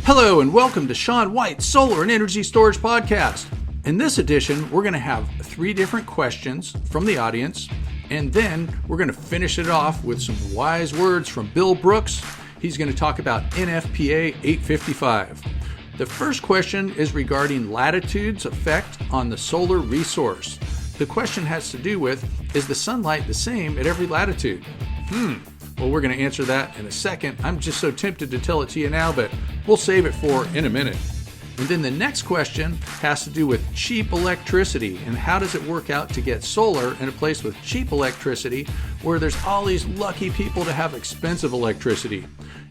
Hello and welcome to Sean White's Solar and Energy Storage Podcast. In this edition, we're going to have 3 different questions from the audience, and then we're going to finish it off with some wise words from Bill Brooks. He's going to talk about NFPA 855. The first question is regarding latitude's effect on the solar resource. The question has to do with, is the sunlight the same at every latitude? Well, we're going to answer that in a second. I'm just so tempted to tell it to you now, but we'll save it for in a minute. And then the next question has to do with cheap electricity and how does it work out to get solar in a place with cheap electricity where there's all these lucky people to have expensive electricity.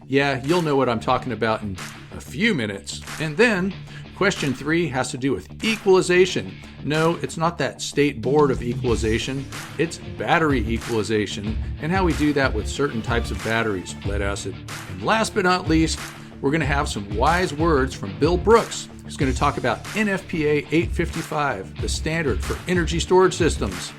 Yeah, you'll know what I'm talking about in a few minutes. And then question 3 has to do with equalization. No, it's not that state board of equalization. It's battery equalization and how we do that with certain types of batteries, lead acid. And last but not least, we're going to have some wise words from Bill Brooks, who's going to talk about NFPA 855, the standard for energy storage systems.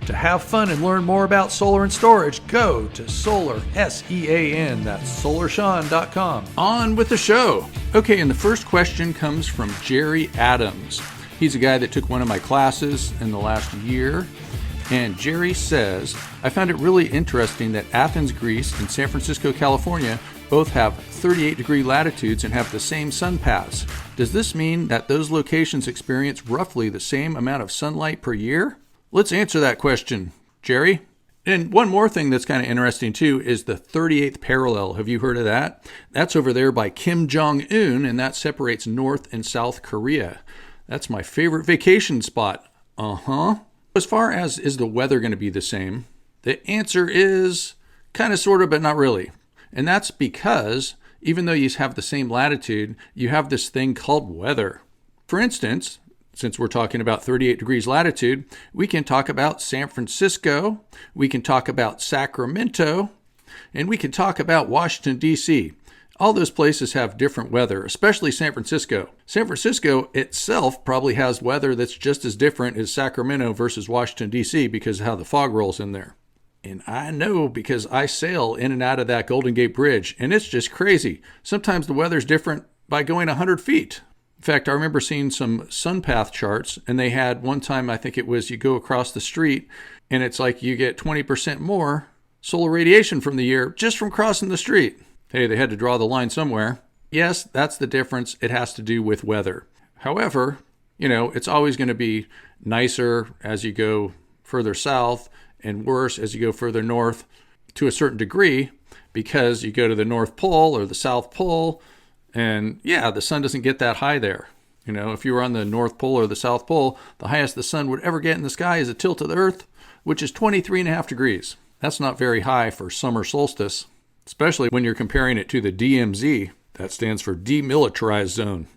To have fun and learn more about solar and storage, go to Solar, S-E-A-N, that's SolarSean.com. On with the show. Okay, and the first question comes from Jerry Adams. He's a guy that took one of my classes in the last year. And Jerry says, I found it really interesting that Athens, Greece, and San Francisco, California both have 38-degree latitudes and have the same sun paths. Does this mean that those locations experience roughly the same amount of sunlight per year? Let's answer that question, Jerry. And one more thing that's kind of interesting too is the 38th parallel. Have you heard of that? That's over there by Kim Jong-un, and that separates North and South Korea. That's my favorite vacation spot. As far as is the weather going to be the same, the answer is kind of, sort of, but not really. And that's because even though you have the same latitude, you have this thing called weather. For instance, since we're talking about 38 degrees latitude, we can talk about San Francisco, we can talk about Sacramento, and we can talk about Washington, D.C. All those places have different weather, especially San Francisco. San Francisco itself probably has weather that's just as different as Sacramento versus Washington, D.C. because of how the fog rolls in there. And I know because I sail in and out of that Golden Gate Bridge, and it's just crazy. Sometimes the weather's different by going 100 feet. In fact, I remember seeing some sun path charts, and they had one time, I think it was, you go across the street, and it's like you get 20% more solar radiation from the year just from crossing the street. Hey, they had to draw the line somewhere. Yes, that's the difference. It has to do with weather. However, it's always going to be nicer as you go further south and worse as you go further north to a certain degree because you go to the North Pole or the South Pole, and yeah, the sun doesn't get that high there. If you were on the North Pole or the South Pole, the highest the sun would ever get in the sky is a tilt of the Earth, which is 23.5 degrees. That's not very high for summer solstice, especially when you're comparing it to the DMZ. That stands for Demilitarized Zone.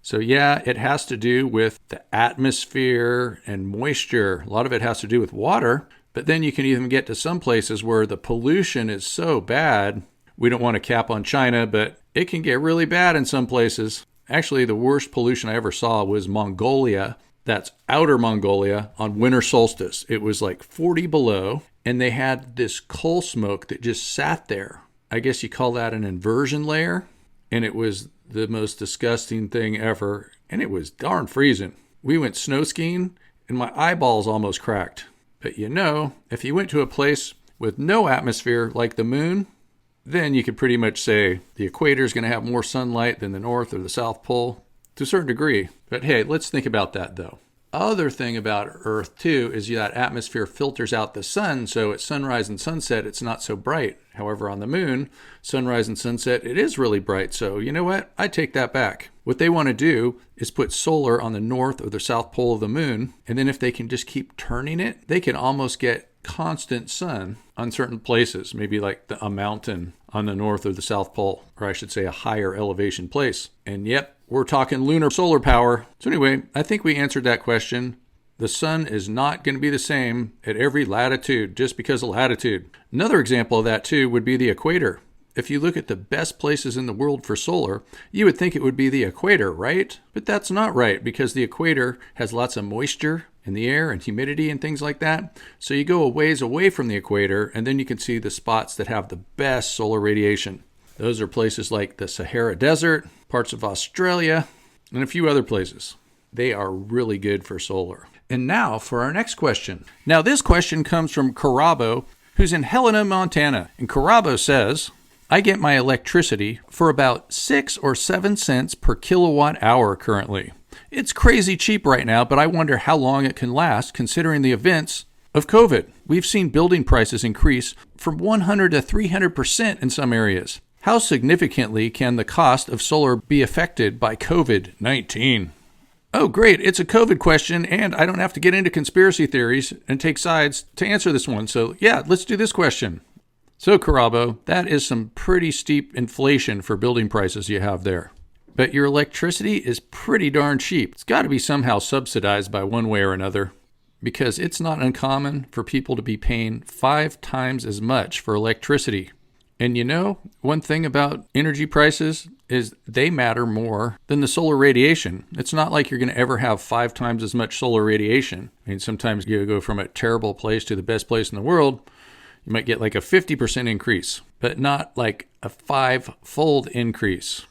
So yeah, it has to do with the atmosphere and moisture. A lot of it has to do with water, but then you can even get to some places where the pollution is so bad. We don't want to cap on China, but it can get really bad in some places. Actually, the worst pollution I ever saw was Mongolia. That's outer Mongolia on winter solstice. It was like 40 below, and they had this coal smoke that just sat there. I guess you call that an inversion layer, and it was the most disgusting thing ever, and it was darn freezing. We went snow skiing, and my eyeballs almost cracked. But if you went to a place with no atmosphere like the moon, then you could pretty much say the equator is going to have more sunlight than the North or the South Pole to a certain degree. But hey, let's think about that though. Other thing about Earth too is that atmosphere filters out the sun, so at sunrise and sunset it's not so bright. However, on the moon, sunrise and sunset, it is really bright. So you know what? I take that back. What they want to do is put solar on the north or the south pole of the moon, and then if they can just keep turning it, they can almost get constant sun on certain places, maybe like a mountain on the north or the south pole, or I should say a higher elevation place. And yep, we're talking lunar solar power. So anyway, I think we answered that question. The sun is not going to be the same at every latitude just because of latitude. Another example of that too would be the equator. If you look at the best places in the world for solar, you would think it would be the equator, right? But that's not right because the equator has lots of moisture in the air and humidity and things like that. So you go a ways away from the equator and then you can see the spots that have the best solar radiation. Those are places like the Sahara Desert, parts of Australia, and a few other places. They are really good for solar. And now for our next question. Now this question comes from Carabo, who's in Helena, Montana. And Carabo says, I get my electricity for about 6 or 7 cents per kilowatt hour currently. It's crazy cheap right now, but I wonder how long it can last considering the events of COVID. We've seen building prices increase from 100 to 300% in some areas. How significantly can the cost of solar be affected by COVID-19? Oh, great. It's a COVID question, and I don't have to get into conspiracy theories and take sides to answer this one. So yeah, let's do this question. So, Carabo, that is some pretty steep inflation for building prices you have there. But your electricity is pretty darn cheap. It's got to be somehow subsidized by one way or another, because it's not uncommon for people to be paying 5 times as much for electricity. And you know, one thing about energy prices is they matter more than the solar radiation. It's not like you're going to ever have 5 times as much solar radiation. I mean, sometimes you go from a terrible place to the best place in the world. You might get like a 50% increase, but not like a 5-fold increase.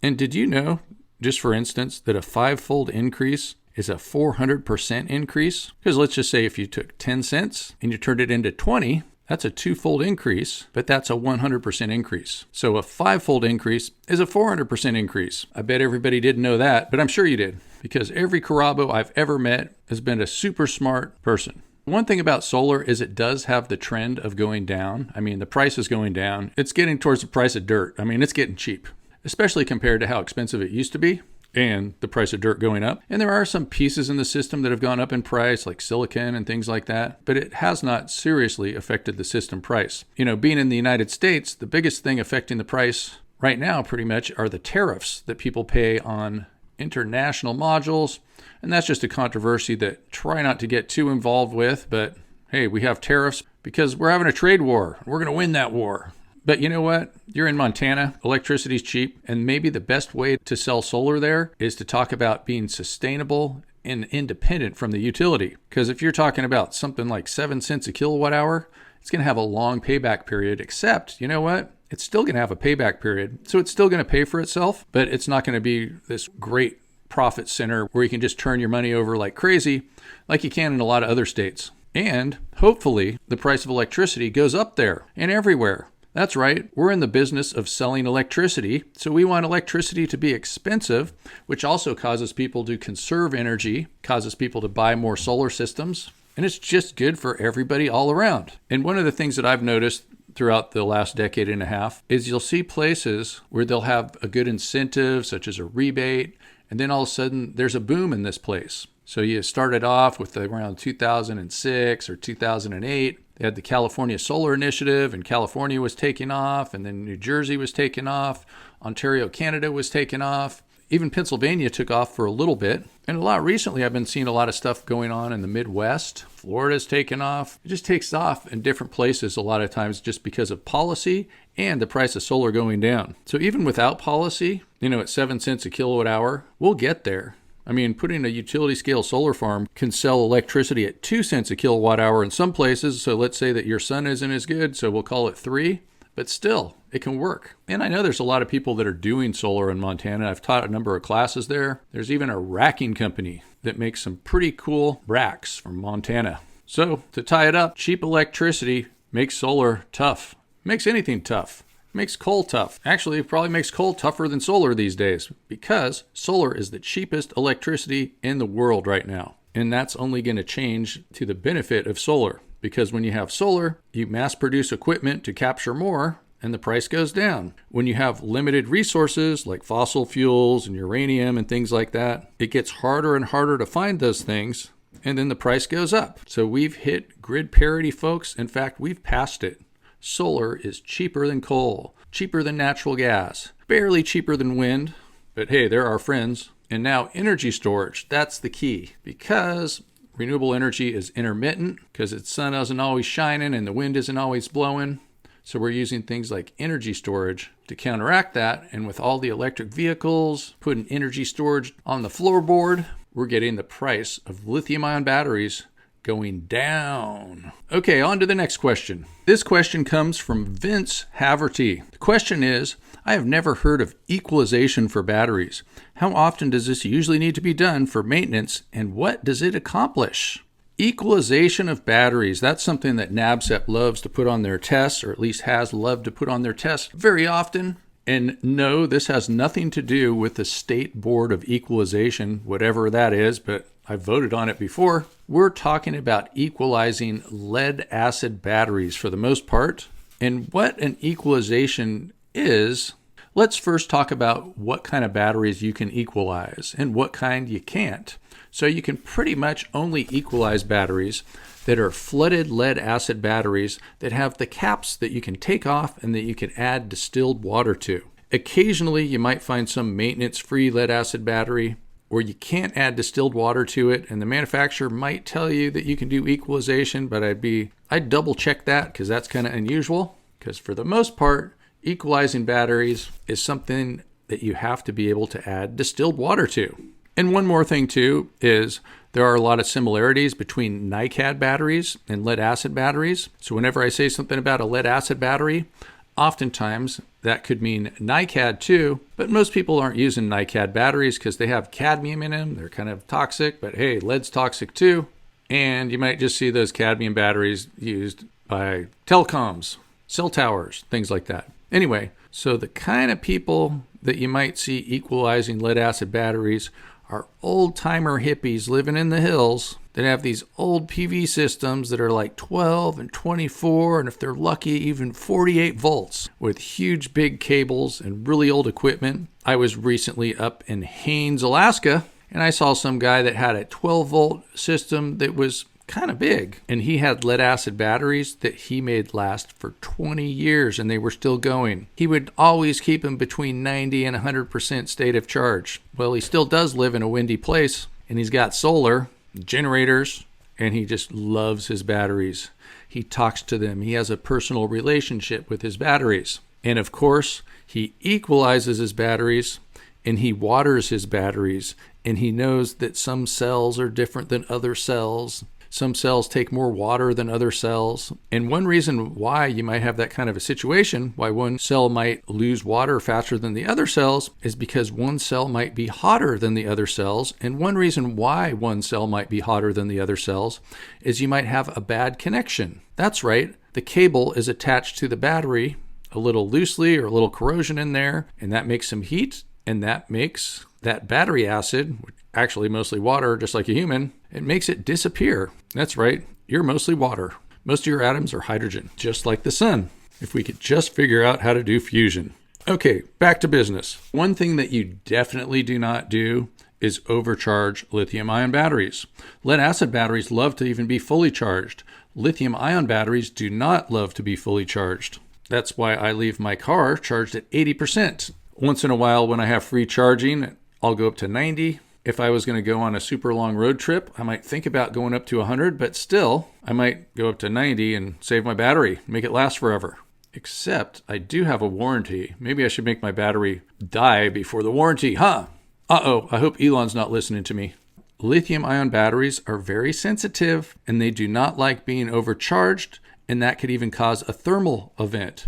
And did you know, just for instance, that a 5-fold increase is a 400% increase? Because let's just say if you took 10 cents and you turned it into 20, that's a 2-fold increase, but that's a 100% increase. So a 5-fold increase is a 400% increase. I bet everybody didn't know that, but I'm sure you did, because every Carabo I've ever met has been a super smart person. One thing about solar is it does have the trend of going down. I mean, the price is going down. It's getting towards the price of dirt. I mean, it's getting cheap, especially compared to how expensive it used to be, and the price of dirt going up. And there are some pieces in the system that have gone up in price, like silicon and things like that, but it has not seriously affected the system price. You know, being in the United States, the biggest thing affecting the price right now pretty much are the tariffs that people pay on international modules. And that's just a controversy that try not to get too involved with, but hey, we have tariffs because we're having a trade war. We're going to win that war. But you know what? You're in Montana, electricity's cheap, and maybe the best way to sell solar there is to talk about being sustainable and independent from the utility. Because if you're talking about something like 7 cents a kilowatt hour, it's going to have a long payback period, except, you know what? It's still going to have a payback period. So it's still going to pay for itself, but it's not going to be this great profit center where you can just turn your money over like crazy, like you can in a lot of other states. And hopefully the price of electricity goes up there and everywhere. That's right, we're in the business of selling electricity, so we want electricity to be expensive, which also causes people to conserve energy, causes people to buy more solar systems, and it's just good for everybody all around. And one of the things that I've noticed throughout the last decade and a half is you'll see places where they'll have a good incentive, such as a rebate, and then all of a sudden there's a boom in this place. So you started off with around 2006 or 2008. They had the California Solar Initiative, and California was taking off, and then New Jersey was taking off. Ontario, Canada was taking off. Even Pennsylvania took off for a little bit. And a lot recently, I've been seeing a lot of stuff going on in the Midwest. Florida's taken off. It just takes off in different places a lot of times just because of policy and the price of solar going down. So even without policy, at 7 cents a kilowatt hour, we'll get there. I mean, putting a utility scale solar farm can sell electricity at 2 cents a kilowatt hour in some places. So let's say that your sun isn't as good, so we'll call it 3, but still it can work. And I know there's a lot of people that are doing solar in Montana. I've taught a number of classes there. There's even a racking company that makes some pretty cool racks from Montana. So to tie it up, cheap electricity makes solar tough, makes anything tough. Makes coal tough. Actually, it probably makes coal tougher than solar these days because solar is the cheapest electricity in the world right now. And that's only going to change to the benefit of solar because when you have solar, you mass produce equipment to capture more and the price goes down. When you have limited resources like fossil fuels and uranium and things like that, it gets harder and harder to find those things and then the price goes up. So we've hit grid parity, folks. In fact, we've passed it. Solar is cheaper than coal, cheaper than natural gas, barely cheaper than wind, but hey, they're our friends. And now energy storage, that's the key because renewable energy is intermittent because the sun isn't always shining and the wind isn't always blowing. So we're using things like energy storage to counteract that. And with all the electric vehicles, putting energy storage on the floorboard, we're getting the price of lithium-ion batteries going down. Okay, on to the next question. This question comes from Vince Haverty. The question is, I have never heard of equalization for batteries. How often does this usually need to be done for maintenance, and what does it accomplish? Equalization of batteries. That's something that NABCEP loves to put on their tests, or at least has loved to put on their tests very often. And no, this has nothing to do with the State Board of Equalization, whatever that is, but I voted on it before. We're talking about equalizing lead acid batteries for the most part. And what an equalization is, let's first talk about what kind of batteries you can equalize and what kind you can't. So you can pretty much only equalize batteries that are flooded lead acid batteries that have the caps that you can take off and that you can add distilled water to. Occasionally, you might find some maintenance-free lead acid battery where you can't add distilled water to it, and the manufacturer might tell you that you can do equalization, but I'd double check that because that's kind of unusual. Because for the most part, equalizing batteries is something that you have to be able to add distilled water to. And one more thing too is there are a lot of similarities between NiCad batteries and lead acid batteries. So whenever I say something about a lead acid battery, oftentimes that could mean NiCad too, but most people aren't using NiCad batteries because they have cadmium in them. They're kind of toxic, but hey, lead's toxic too. And you might just see those cadmium batteries used by telecoms, cell towers, things like that. Anyway, so the kind of people that you might see equalizing lead acid batteries are old-timer hippies living in the hills that have these old PV systems that are like 12 and 24, and if they're lucky, even 48 volts with huge big cables and really old equipment. I was recently up in Haines, Alaska, and I saw some guy that had a 12-volt system that was kind of big, and he had lead acid batteries that he made last for 20 years, and they were still going. He would always keep them between 90 and 100% state of charge. Well, he still does live in a windy place, and he's got solar generators, and he just loves his batteries. He talks to them. He has a personal relationship with his batteries. And of course, he equalizes his batteries, and he waters his batteries, and he knows that some cells are different than other cells. Some cells take more water than other cells. And one reason why you might have that kind of a situation, why one cell might lose water faster than the other cells, is because one cell might be hotter than the other cells. And one reason why one cell might be hotter than the other cells is you might have a bad connection. That's right. The cable is attached to the battery a little loosely or a little corrosion in there, and that makes some heat, and that makes that battery acid, actually mostly water, just like a human, it makes it disappear. That's right, you're mostly water. Most of your atoms are hydrogen, just like the sun. If we could just figure out how to do fusion. Okay, back to business. One thing that you definitely do not do is overcharge lithium-ion batteries. Lead-acid batteries love to even be fully charged. Lithium-ion batteries do not love to be fully charged. That's why I leave my car charged at 80%. Once in a while when I have free charging, I'll go up to 90. If I was going to go on a super long road trip, I might think about going up to 100, but still, I might go up to 90 and save my battery, make it last forever. Except I do have a warranty. Maybe I should make my battery die before the warranty, huh? Uh-oh, I hope Elon's not listening to me. Lithium-ion batteries are very sensitive, and they do not like being overcharged, and that could even cause a thermal event,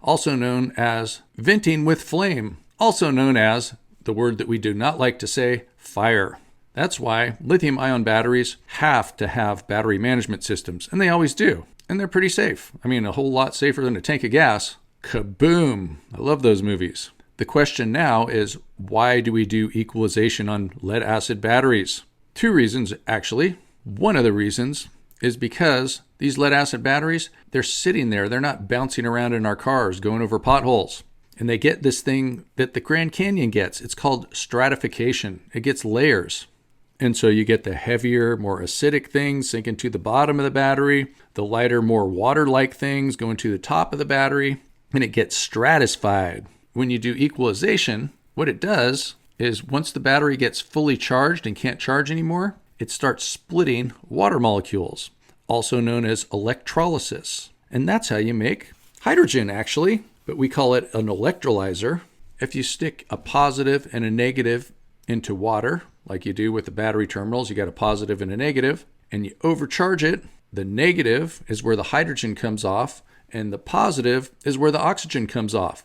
also known as venting with flame, also known as, the word that we do not like to say, fire. That's why lithium-ion batteries have to have battery management systems, and they always do. And they're pretty safe. I mean, a whole lot safer than a tank of gas. Kaboom! I love those movies. The question now is, why do we do equalization on lead-acid batteries? Two reasons, actually. One of the reasons is because these lead-acid batteries, they're sitting there. They're not bouncing around in our cars, going over potholes. And they get this thing that the Grand Canyon gets. It's called stratification. It gets layers. And so you get the heavier, more acidic things sinking to the bottom of the battery, the lighter, more water-like things going to the top of the battery, and it gets stratified. When you do equalization, what it does is once the battery gets fully charged and can't charge anymore, it starts splitting water molecules, also known as electrolysis. And that's how you make hydrogen, actually. But we call it an electrolyzer. If you stick a positive and a negative into water, like you do with the battery terminals, you got a positive and a negative, and you overcharge it, the negative is where the hydrogen comes off, and the positive is where the oxygen comes off,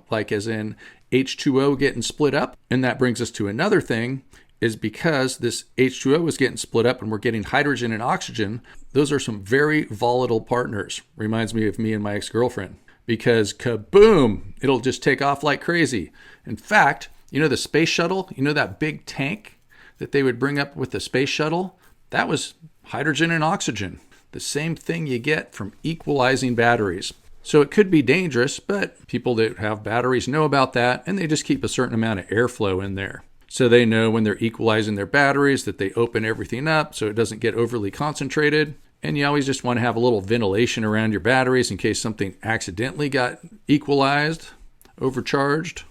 like as in H2O getting split up. And that brings us to another thing, is because this H2O is getting split up and we're getting hydrogen and oxygen, those are some very volatile partners. Reminds me of me and my ex-girlfriend, because kaboom, it'll just take off like crazy. In fact, the space shuttle, that big tank that they would bring up with the space shuttle, that was hydrogen and oxygen. The same thing you get from equalizing batteries. So it could be dangerous, but people that have batteries know about that, and they just keep a certain amount of airflow in there. So they know when they're equalizing their batteries that they open everything up so it doesn't get overly concentrated. And you always just want to have a little ventilation around your batteries in case something accidentally got equalized, overcharged,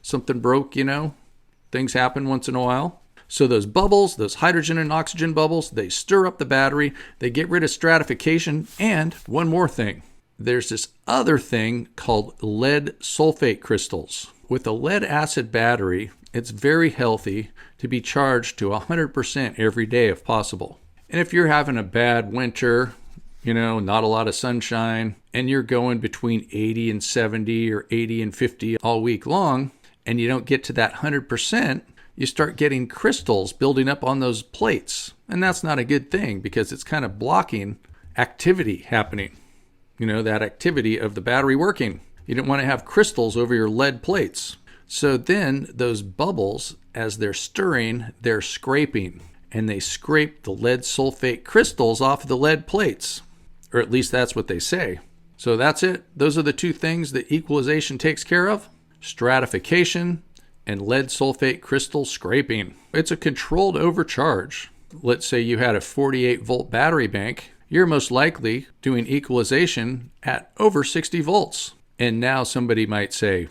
something broke, Things happen once in a while. So those bubbles, those hydrogen and oxygen bubbles, they stir up the battery, they get rid of stratification, and one more thing. There's this other thing called lead sulfate crystals. With a lead acid battery, it's very healthy to be charged to 100% every day if possible. And if you're having a bad winter, not a lot of sunshine, and you're going between 80 and 70 or 80 and 50 all week long, and you don't get to that 100%, you start getting crystals building up on those plates. And that's not a good thing because it's kind of blocking activity happening. That activity of the battery working. You don't want to have crystals over your lead plates. So then those bubbles, as they're stirring, they're scraping. And they scrape the lead sulfate crystals off of the lead plates. Or at least that's what they say. So that's it. Those are the two things that equalization takes care of. Stratification and lead sulfate crystal scraping. It's a controlled overcharge. Let's say you had a 48 volt battery bank. You're most likely doing equalization at over 60 volts. And now somebody might say,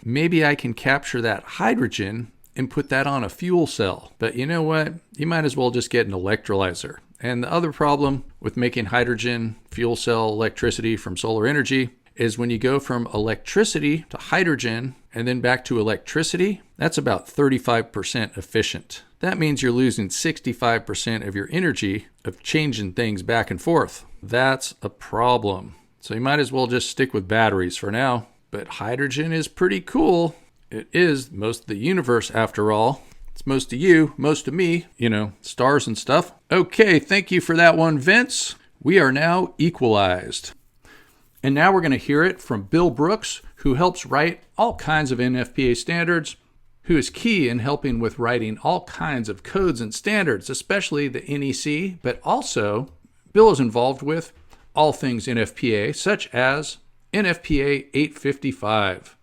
maybe I can capture that hydrogen and put that on a fuel cell. But you know what? You might as well just get an electrolyzer. And the other problem with making hydrogen, fuel cell electricity from solar energy is when you go from electricity to hydrogen and then back to electricity, that's about 35% efficient. That means you're losing 65% of your energy of changing things back and forth. That's a problem. So you might as well just stick with batteries for now. But hydrogen is pretty cool. It is most of the universe after all. It's most of you, most of me, stars and stuff. Okay, thank you for that one, Vince. We are now equalized. And now we're going to hear it from Bill Brooks, who helps write all kinds of NFPA standards, who is key in helping with writing all kinds of codes and standards, especially the NEC, but also Bill is involved with all things NFPA, such as NFPA 855.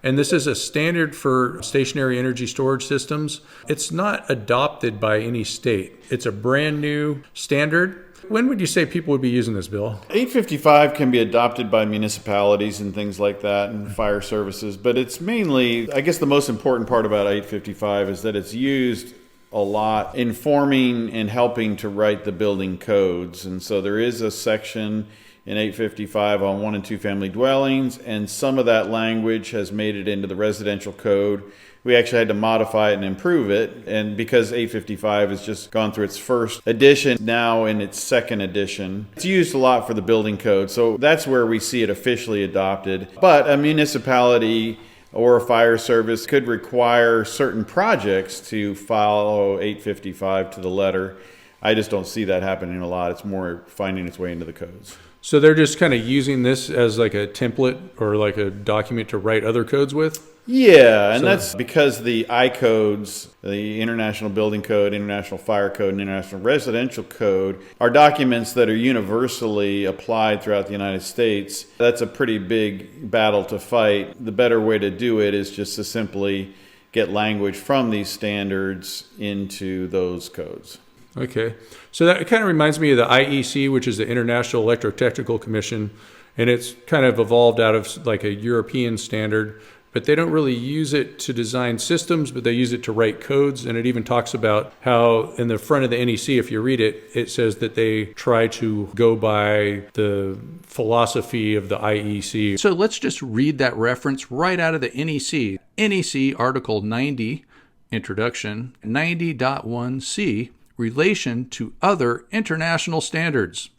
And this is a standard for stationary energy storage systems. It's not adopted by any state. It's a brand new standard. When would you say people would be using this, Bill? 855 can be adopted by municipalities and things like that and fire services, but it's mainly, I guess the most important part about 855 is that it's used a lot informing and helping to write the building codes. And so there is a section in 855 on 1 and 2 family dwellings, and some of that language has made it into the residential code. We actually had to modify it and improve it, and because 855 has just gone through its first edition, now in its second edition, it's used a lot for the building code. So that's where we see it officially adopted. But a municipality or a fire service could require certain projects to follow 855 to the letter. I just don't see that happening a lot. It's more finding its way into the codes. So they're just kind of using this as like a template or like a document to write other codes with? Yeah, and that's because the I codes, the International Building Code, International Fire Code, and International Residential Code, are documents that are universally applied throughout the United States. That's a pretty big battle to fight. The better way to do it is just to simply get language from these standards into those codes. Okay. So that kind of reminds me of the IEC, which is the International Electrotechnical Commission, and it's kind of evolved out of like a European standard, but they don't really use it to design systems, but they use it to write codes. And it even talks about how in the front of the NEC, if you read it, it says that they try to go by the philosophy of the IEC. So let's just read that reference right out of the NEC. NEC Article 90, Introduction, 90.1c, relation to other international standards.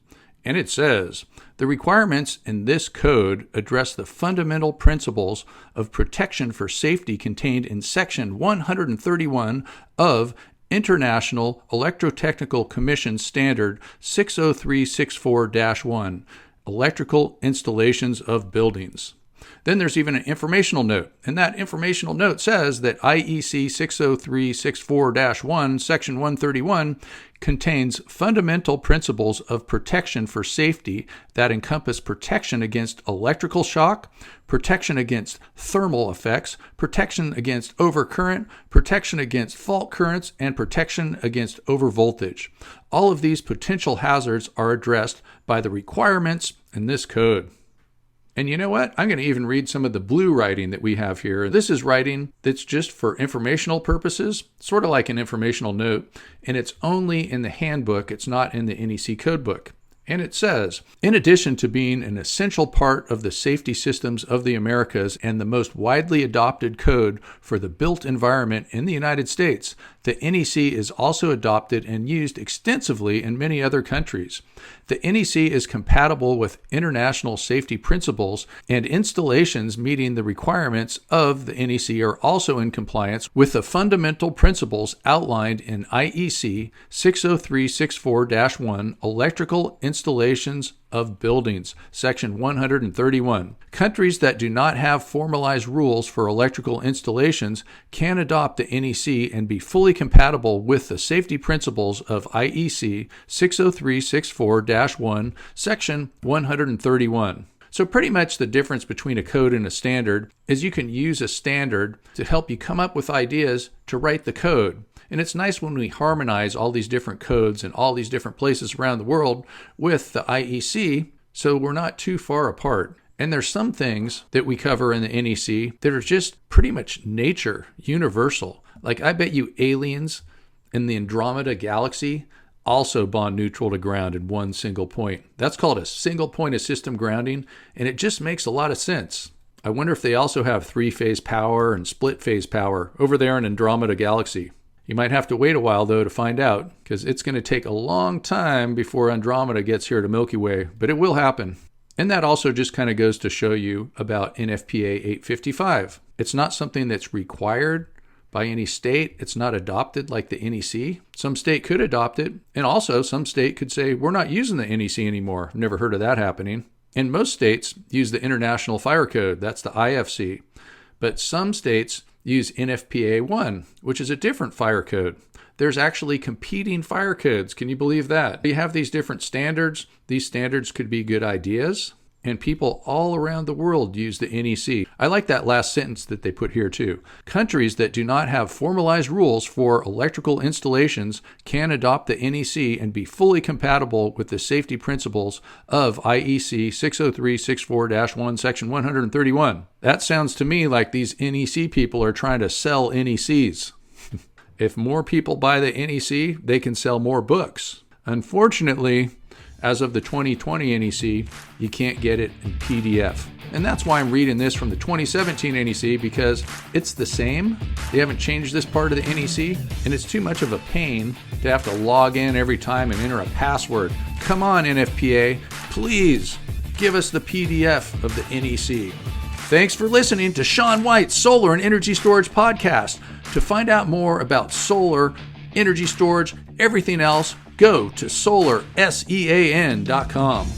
And it says, the requirements in this code address the fundamental principles of protection for safety contained in Section 131 of International Electrotechnical Commission Standard 60364-1, Electrical Installations of Buildings. Then there's even an informational note, and that informational note says that IEC 60364-1, Section 131, contains fundamental principles of protection for safety that encompass protection against electrical shock, protection against thermal effects, protection against overcurrent, protection against fault currents, and protection against overvoltage. All of these potential hazards are addressed by the requirements in this code. And you know what? I'm going to even read some of the blue writing that we have here. This is writing that's just for informational purposes, sort of like an informational note, and it's only in the handbook. It's not in the NEC codebook. And it says, in addition to being an essential part of the safety systems of the Americas and the most widely adopted code for the built environment in the United States, the NEC is also adopted and used extensively in many other countries. The NEC is compatible with international safety principles, and installations meeting the requirements of the NEC are also in compliance with the fundamental principles outlined in IEC 60364-1, Electrical Installations of Buildings, Section 131. Countries that do not have formalized rules for electrical installations can adopt the NEC and be fully compatible with the safety principles of IEC 60364-1, Section 131. So pretty much the difference between a code and a standard is you can use a standard to help you come up with ideas to write the code. And it's nice when we harmonize all these different codes in all these different places around the world with the IEC, so we're not too far apart. And there's some things that we cover in the NEC that are just pretty much nature, universal. Like I bet you aliens in the Andromeda galaxy also bond neutral to ground in one single point. That's called a single point of system grounding, and it just makes a lot of sense. I wonder if they also have three-phase power and split-phase power over there in Andromeda galaxy. You might have to wait a while, though, to find out, because it's going to take a long time before Andromeda gets here to Milky Way, but it will happen. And that also just kind of goes to show you about NFPA 855. It's not something that's required by any state. It's not adopted like the NEC. Some state could adopt it, and also some state could say, we're not using the NEC anymore. I've never heard of that happening. And most states use the International Fire Code. That's the IFC. But some states use NFPA 1, which is a different fire code. There's actually competing fire codes. Can you believe that? You have these different standards. These standards could be good ideas, and people all around the world use the NEC. I like that last sentence that they put here too. Countries that do not have formalized rules for electrical installations can adopt the NEC and be fully compatible with the safety principles of IEC 60364-1, Section 131. That sounds to me like these NEC people are trying to sell NECs. If more people buy the NEC, they can sell more books. Unfortunately, as of the 2020 NEC, you can't get it in PDF. And that's why I'm reading this from the 2017 NEC, because it's the same. They haven't changed this part of the NEC, and it's too much of a pain to have to log in every time and enter a password. Come on, NFPA, please give us the PDF of the NEC. Thanks for listening to Sean White's Solar and Energy Storage Podcast. To find out more about solar, energy storage, everything else, go to solarsean.com.